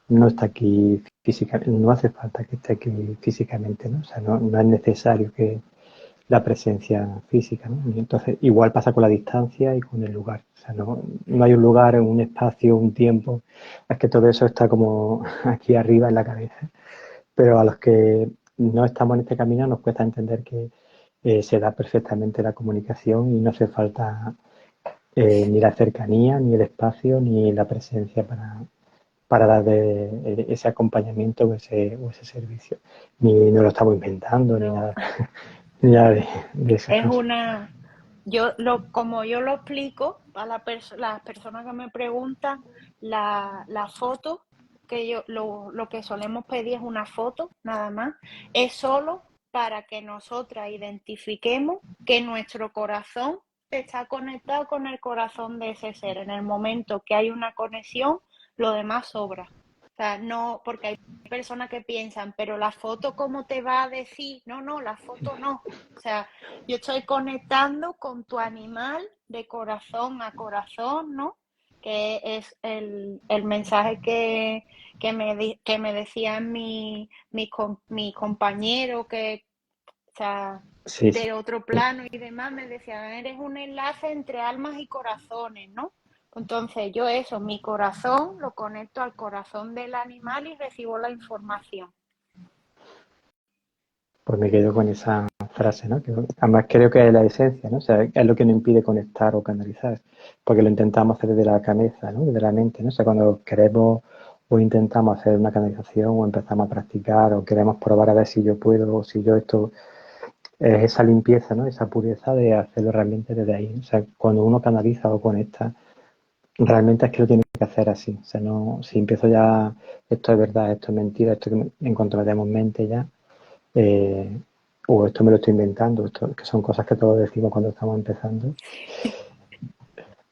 no está aquí físicamente, no hace falta que esté aquí físicamente, ¿no? O sea, no es necesario que la presencia física, ¿no? Y entonces, igual pasa con la distancia y con el lugar. O sea, no hay un lugar, un espacio, un tiempo. Es que todo eso está como aquí arriba en la cabeza. Pero a los que no estamos en este camino nos cuesta entender que se da perfectamente la comunicación y no hace falta ni la cercanía, ni el espacio, ni la presencia para dar ese acompañamiento o ese servicio. Ni no lo estamos inventando, No, ni nada de esas es cosas. una, como yo lo explico a las personas que me preguntan, la foto que lo que solemos pedir es una foto, nada más, es solo para que nosotras identifiquemos que nuestro corazón está conectado con el corazón de ese ser. En el momento que hay una conexión, lo demás sobra. O sea, no, porque hay personas que piensan, pero la foto, ¿cómo te va a decir? No, no, la foto no. O sea, yo estoy conectando con tu animal de corazón a corazón, ¿no? Que es el mensaje que me decía mi compañero, que, o sea, Sí, sí. de otro plano y demás, me decía, eres un enlace entre almas y corazones, ¿no? Entonces yo eso, mi corazón lo conecto al corazón del animal y recibo la información. Pues me quedo con esa frase, ¿no? Que además creo que es la esencia, ¿no? O sea, es lo que nos impide conectar o canalizar, porque lo intentamos hacer desde la cabeza, ¿no? Desde la mente, ¿no? O sea, cuando queremos o intentamos hacer una canalización o empezamos a practicar o queremos probar a ver si yo puedo o si yo esto, es esa limpieza, ¿no? Esa pureza de hacerlo realmente desde ahí. O sea, cuando uno canaliza o conecta, realmente es que lo tiene que hacer así. O sea, no, si empiezo ya, esto es verdad, esto es mentira, esto que en cuanto metemos mente ya, eh, o esto me lo estoy inventando, esto, que son cosas que todos decimos cuando estamos empezando.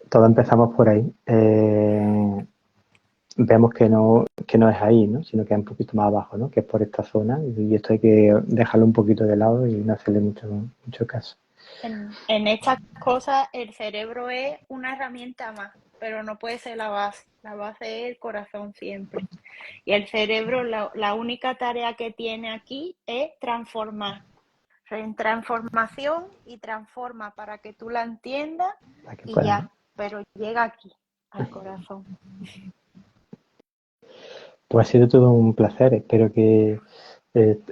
Todos empezamos por ahí. Vemos que no es ahí, ¿no? Sino que es un poquito más abajo, ¿no? Que es por esta zona y esto hay que dejarlo un poquito de lado y no hacerle mucho caso. En estas cosas el cerebro es una herramienta más, pero no puede ser la base. La base es el corazón siempre. Y el cerebro, la única tarea que tiene aquí es transformar. En transformación y transforma para que tú la entiendas Para que y puedan. ya, pero llega aquí, al corazón. Pues ha sido todo un placer. Espero que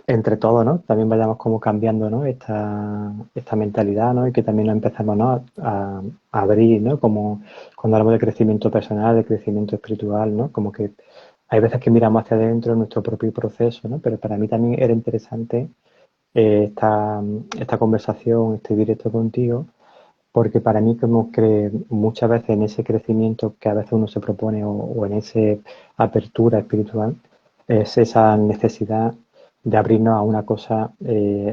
entre todos, ¿no? También vayamos como cambiando, ¿no? Esta mentalidad, ¿no? Y que también nos empezamos, ¿no? A abrir, ¿no? Como cuando hablamos de crecimiento personal, de crecimiento espiritual, ¿no? Como que hay veces que miramos hacia adentro nuestro propio proceso, ¿no? Pero para mí también era interesante esta conversación, este directo contigo, porque para mí como que muchas veces en ese crecimiento que a veces uno se propone o en esa apertura espiritual es esa necesidad de abrirnos a una cosa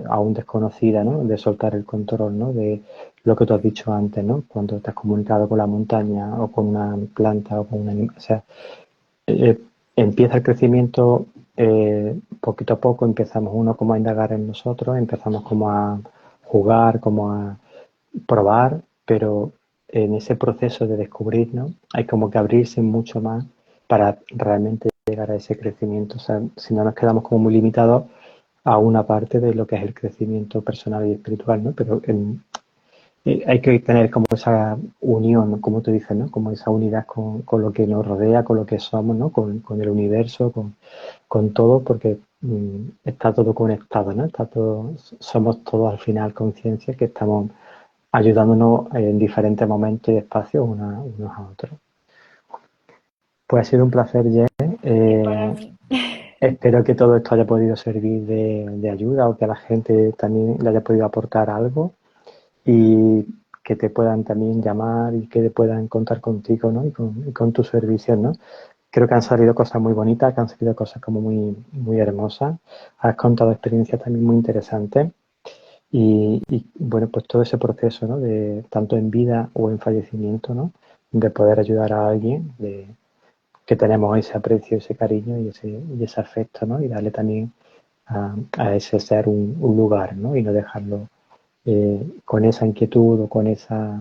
aún desconocida, ¿no? De soltar el control, ¿no? De lo que tú has dicho antes, ¿no? Cuando te has comunicado con la montaña o con una planta o con un animal. O sea, eh, empieza el crecimiento poquito a poco, empezamos uno como a indagar en nosotros, empezamos como a jugar, como a probar, pero en ese proceso de descubrir, ¿no? Hay como que abrirse mucho más para realmente llegar a ese crecimiento. O sea, si no nos quedamos como muy limitados a una parte de lo que es el crecimiento personal y espiritual, ¿no? Pero hay que tener como esa unión, ¿no? Como tú dices, ¿no? Como esa unidad con lo que nos rodea, con lo que somos, ¿no? Con el universo, con todo, porque está todo conectado, ¿no? Está todo, somos todos al final conciencia que estamos ayudándonos en diferentes momentos y espacios unos a otros. Pues ha sido un placer, Jen. Y para Eh, mí. Espero que todo esto haya podido servir de ayuda o que a la gente también le haya podido aportar algo y que te puedan también llamar y que puedan contar contigo, ¿no? Y con tus servicios, ¿no? Creo que han salido cosas muy bonitas, que han salido cosas como muy hermosas. Has contado experiencias también muy interesantes bueno, pues todo ese proceso, ¿no? De tanto en vida o en fallecimiento, ¿no? De poder ayudar a alguien, de que tenemos ese aprecio, ese cariño y ese afecto, ¿no? Y darle también a ese ser un lugar, ¿no? Y no dejarlo con esa inquietud o con esa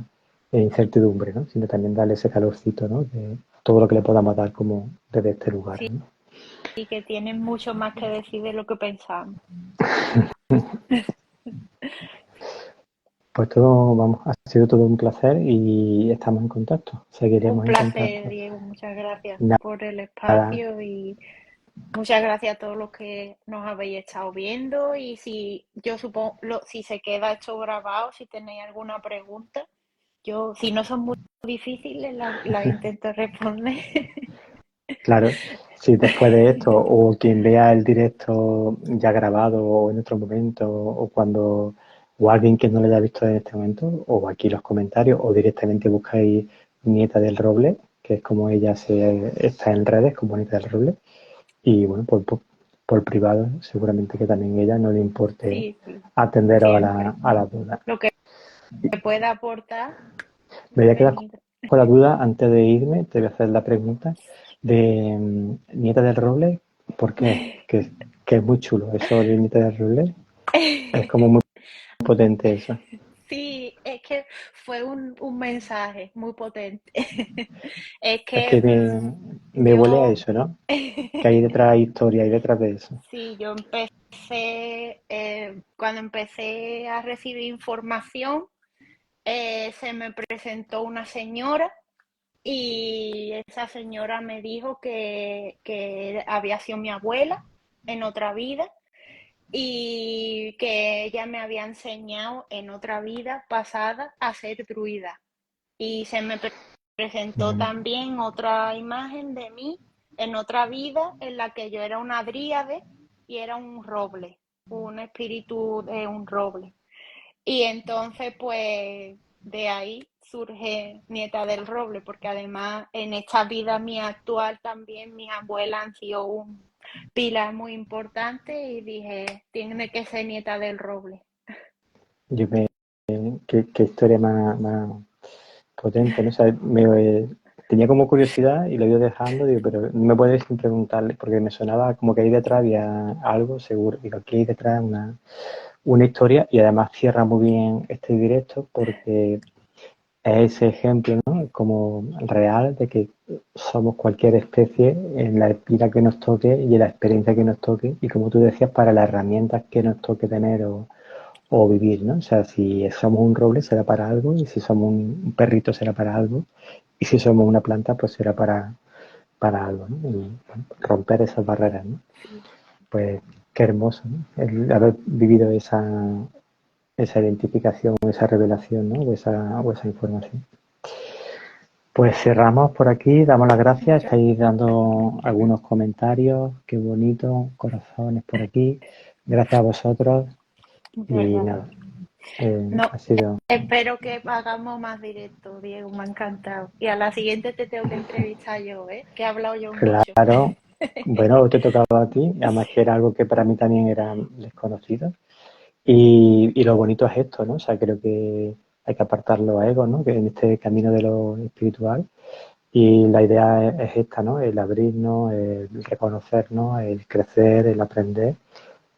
incertidumbre, ¿no? Sino también darle ese calorcito, ¿no? De todo lo que le podamos dar como desde este lugar, Sí, ¿no? y que tienen mucho más que decir de lo que pensamos. Pues todo, vamos, ha sido todo un placer y estamos en contacto. Un Seguiremos en placer, contacto. Diego. Muchas gracias por el Nada, espacio y muchas gracias a todos los que nos habéis estado viendo. Y si yo supongo, si se queda esto grabado, si tenéis alguna pregunta, yo, si no son muy difíciles, la intento responder. claro, si después de esto o quien vea el directo ya grabado o en otro momento o cuando o alguien que no lo haya visto en este momento o aquí los comentarios o directamente buscáis Nieta del Roble, que es como ella está en redes como Nieta del Roble y bueno, por privado seguramente que también a ella no le importe Sí, sí, atenderos a siempre. la duda. Lo que pueda aportar, Me voy a quedar bienvenido. con la duda antes de irme, te voy a hacer la pregunta de Nieta del Roble, ¿por qué? Que es muy chulo, eso de Nieta del Roble, es como muy potente eso. Sí, es que fue un mensaje muy potente. Es Es que que me huele a yo, eso, ¿no? Que hay detrás historia, hay detrás de eso. sí, yo empecé, cuando empecé a recibir información, se me presentó una señora y esa señora me dijo que había sido mi abuela en otra vida y que ella me había enseñado en otra vida pasada a ser druida. Y se me presentó Mm, también otra imagen de mí en otra vida en la que yo era una dríade y era un roble, un espíritu de un roble. Y entonces, pues, de ahí surge Nieta del Roble, porque además en esta vida mía actual también mis abuelas han sido un pilar muy importante y dije, tiene que ser Nieta del Roble. yo qué historia más potente, ¿no? O sea, tenía como curiosidad y lo he ido dejando, digo, pero no me puedes sin preguntarle, porque me sonaba como que ahí detrás había algo seguro. Digo, aquí hay detrás una historia y además cierra muy bien este directo porque es ese ejemplo, ¿no? Como real de que somos cualquier especie en la vida que nos toque y en la experiencia que nos toque y como tú decías, para las herramientas que nos toque tener o vivir, ¿no? O sea, si somos un roble será para algo y si somos un perrito será para algo y si somos una planta pues será para algo, ¿no? Y bueno, romper esas barreras, ¿no? Sí. Pues qué hermoso, ¿no? El haber vivido esa identificación, esa revelación, ¿no? O esa información. Pues cerramos por aquí, damos las gracias, Muchas, estáis dando algunos comentarios, qué bonito, corazones por aquí, gracias a vosotros muchas y nada, gracias. No, ha sido espero que hagamos más directo, Diego, me ha encantado. Y a la siguiente te tengo que entrevistar yo, ¿eh? Que he hablado yo mucho. claro, Bueno, te tocaba a ti, además que era algo que para mí también era desconocido. Y lo bonito es esto, ¿no? O sea, creo que hay que apartar los egos, ¿no? Que en este camino de lo espiritual. Y la idea es esta, ¿no? El abrirnos, el reconocernos, el crecer, el aprender.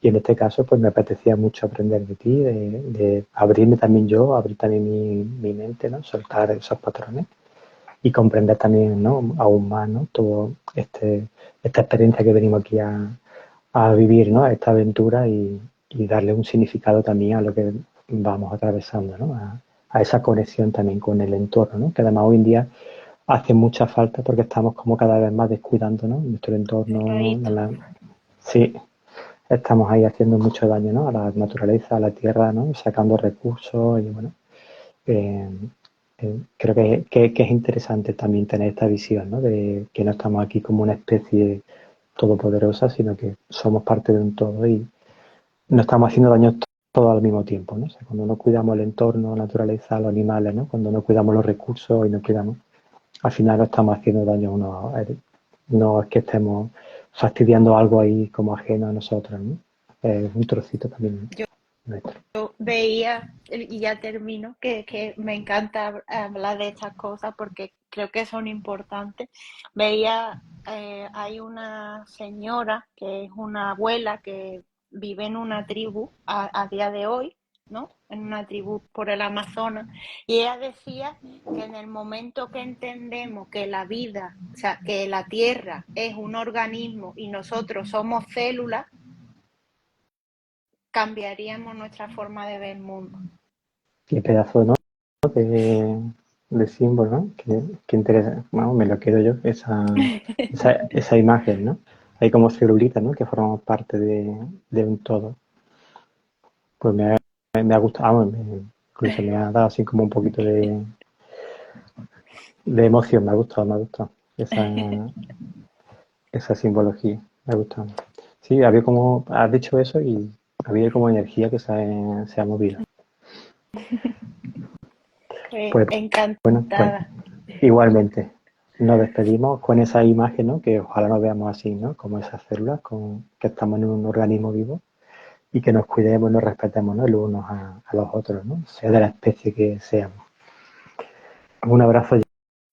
Y en este caso, pues me apetecía mucho aprender de ti, de abrirme también yo, abrir también mi mente, ¿no? Soltar esos patrones y comprender también, ¿no? Aún más, ¿no? Todo esta experiencia que venimos aquí a vivir, ¿no? A esta aventura y darle un significado también a lo que vamos atravesando, ¿no? A esa conexión también con el entorno, ¿no? Que además hoy en día hace mucha falta porque estamos como cada vez más descuidando, ¿no? Nuestro entorno, Correcto. sí, estamos ahí haciendo mucho daño, ¿no? A la naturaleza, a la tierra, ¿no? Sacando recursos y bueno, eh, creo que es interesante también tener esta visión, ¿no? De que no estamos aquí como una especie todopoderosa, sino que somos parte de un todo y no estamos haciendo daño todo al mismo tiempo, ¿no? O sea, cuando no cuidamos el entorno, la naturaleza, los animales, ¿no? Cuando no cuidamos los recursos y no cuidamos, al final no estamos haciendo daño uno a otro. No es que estemos fastidiando algo ahí como ajeno a nosotros, ¿no? Es un trocito también Yo nuestro. veía, y ya termino, que me encanta hablar de estas cosas porque creo que son importantes. Veía, hay una señora que es una abuela que vive en una tribu a día de hoy, ¿no? En una tribu por el Amazonas. Y ella decía que en el momento que entendemos que la vida, o sea, que la tierra es un organismo y nosotros somos células, cambiaríamos nuestra forma de ver el mundo. Qué pedazo, ¿no? de, de símbolo, ¿no? Qué interesante. Bueno, me lo quedo yo, esa imagen, ¿no? Hay como celulitas, ¿no? Que formamos parte de un todo. Pues me ha gustado, vamos, incluso me ha dado así como un poquito de emoción, me ha gustado, esa simbología, me ha gustado. Sí, había como, has dicho eso y había como energía que se ha movido. Pues Pues bueno, pues encantada. igualmente, nos despedimos con esa imagen, ¿no? Que ojalá nos veamos así, ¿no? Como esas células, que estamos en un organismo vivo y que nos cuidemos, nos respetemos, ¿no? El unos a los otros, ¿no? Sea de la especie que seamos. Un abrazo,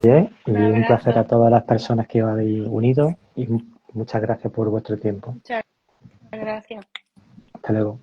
Jess, Un y un placer a abrazo. todas las personas que os habéis unido y muchas gracias por vuestro tiempo. Muchas gracias. Hasta luego.